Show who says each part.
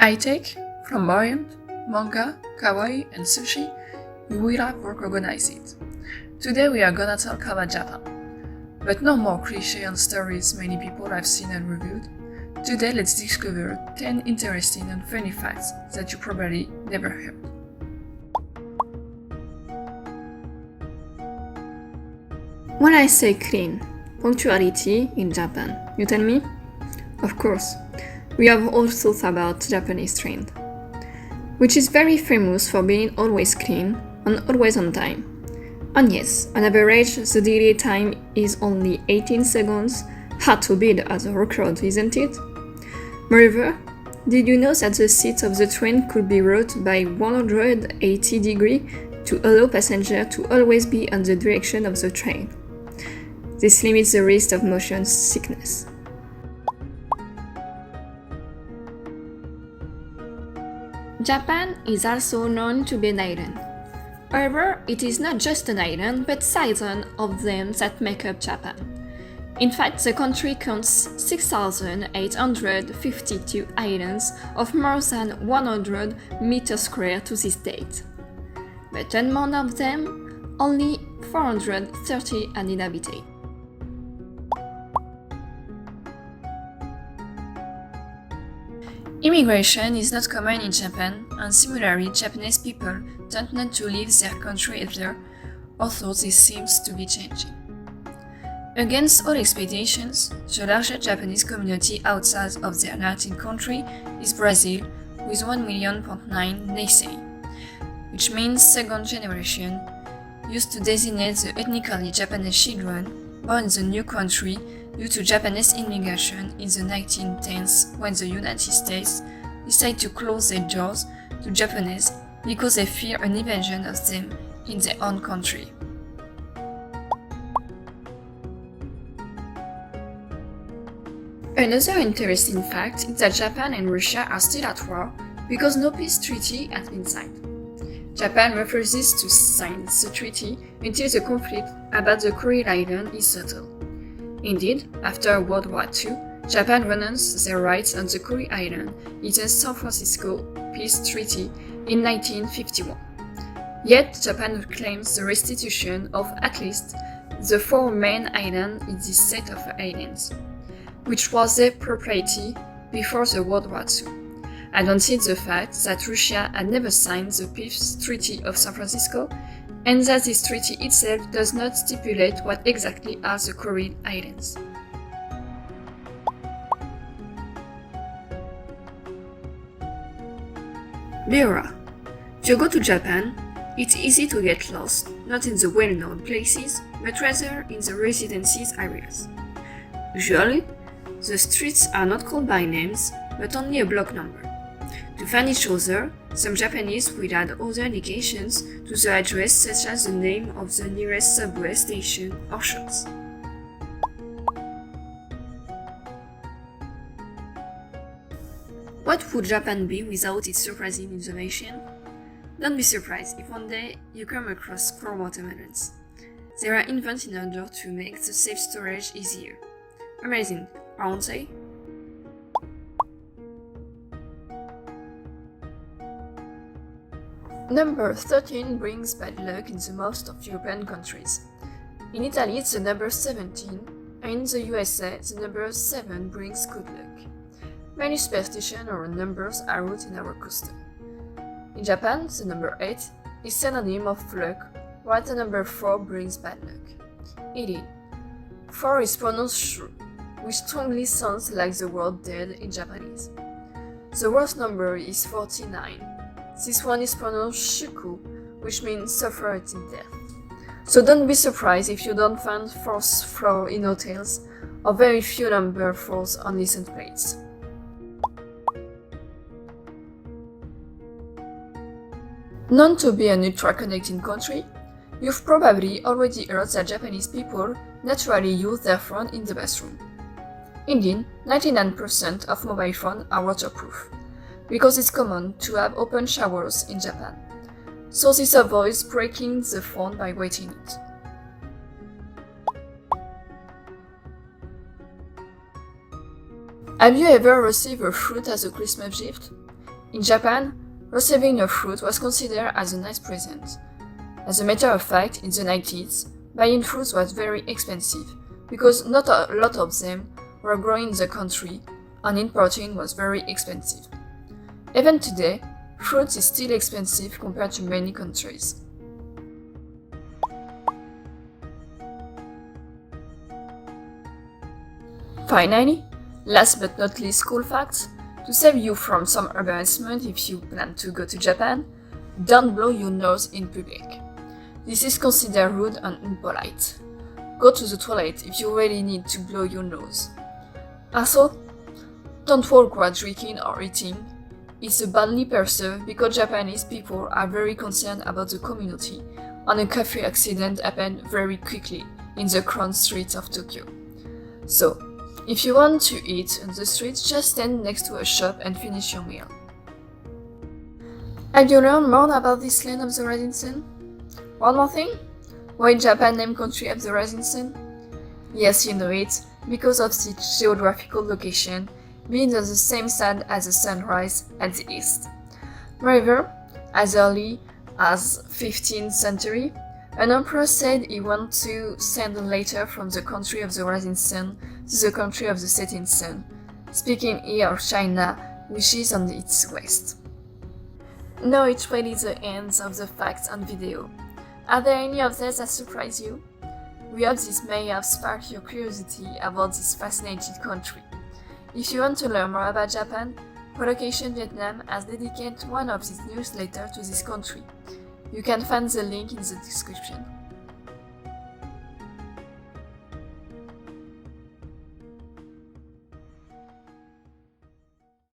Speaker 1: High-tech, flamboyant, manga, kawaii, and sushi, you will have recognized it. Today we are gonna talk about Japan. But no more cliché and stories many people have seen and reviewed. Today let's discover 10 interesting and funny facts that you probably never heard.
Speaker 2: When I say clean, punctuality in Japan, you tell me? Of course, we have all thought about Japanese train, which is very famous for being always clean and always on time. And yes, on average, the delay time is only 18 seconds, hard to beat as a record, isn't it? Moreover, did you know that the seat of the train could be rotated by 180 degrees to allow passengers to always be on the direction of the train? This limits the risk of motion sickness. Japan is also known to be an island. However, it is not just an island, but thousands of them that make up Japan. In fact, the country counts 6,852 islands of more than 100 meters square to this date. But among of them, only 430 are inhabited.
Speaker 1: Immigration is not common in Japan, and similarly, Japanese people tend not to leave their country either, although this seems to be changing. Against all expectations, the largest Japanese community outside of their native country is Brazil, with 1,000,000.9 Nisei, which means second generation, used to designate the ethnically Japanese children born in the new country due to Japanese immigration in the 1910s when the United States decided to close their doors to Japanese because they fear an invasion of them in their own country. Another interesting fact is that Japan and Russia are still at war because no peace treaty has been signed. Japan refuses to sign the treaty until the conflict about the Korean island is settled. Indeed, after World War II, Japan renounced their rights on the Korean island in the San Francisco Peace Treaty in 1951. Yet, Japan claims the restitution of at least the 4 main islands in this set of islands, which was their property before the World War II. I don't see the fact that Russia had never signed the Peace Treaty of San Francisco, and that this treaty itself does not stipulate what exactly are the Korean islands. Biora. If you go to Japan, it's easy to get lost, not in the well-known places, but rather in the residences areas. Usually, the streets are not called by names, but only a block number. To find each other, some Japanese will add other indications to the address such as the name of the nearest subway station or shops. What would Japan be without its surprising innovation? Don't be surprised if one day you come across core watermelons. They are invented in order to make the safe storage easier. Amazing, aren't they? Number 13 brings bad luck in the most of European countries. In Italy, it's the number 17, and in the USA, the number 7 brings good luck. Many superstitions or numbers are rooted in our custom. In Japan, the number 8 is synonym of luck, while the number 4 brings bad luck. Indeed, 4 is pronounced shu, which strongly sounds like the word dead in Japanese. The worst number is 49. This one is pronounced shuku, which means suffered in death. So don't be surprised if you don't find 4th floor in hotels or very few number 4s on license plates. Known to be an ultra-connected country, you've probably already heard that Japanese people naturally use their phone in the bathroom. Indeed, 99% of mobile phones are waterproof, because it's common to have open showers in Japan, so this avoids breaking the phone by wetting it. Have you ever received a fruit as a Christmas gift? In Japan, receiving a fruit was considered as a nice present. As a matter of fact, in the 90s, buying fruits was very expensive because not a lot of them were grown in the country and importing was very expensive. Even today, fruit is still expensive compared to many countries. Finally, last but not least cool fact, to save you from some embarrassment if you plan to go to Japan, don't blow your nose in public. This is considered rude and impolite. Go to the toilet if you really need to blow your nose. Also, don't walk while drinking or eating. It's badly perceived because Japanese people are very concerned about the community, and a cafe accident happened very quickly in the crowded streets of Tokyo. So, if you want to eat on the streets, just stand next to a shop and finish your meal. Have you learned more about this land of the rising sun? One more thing? Why Japan named country of the rising sun? Yes, you know it, because of its geographical location, being on the same side as the sunrise at the east. Moreover, as early as 15th century, an emperor said he wanted to send a letter from the country of the rising sun to the country of the setting sun, speaking here of China, which is on its west. Now it's really the end of the facts and video. Are there any of these that surprise you? We hope this may have sparked your curiosity about this fascinating country. If you want to learn more about Japan, Relocation Vietnam has dedicated one of these newsletters to this country. You can find the link in the description.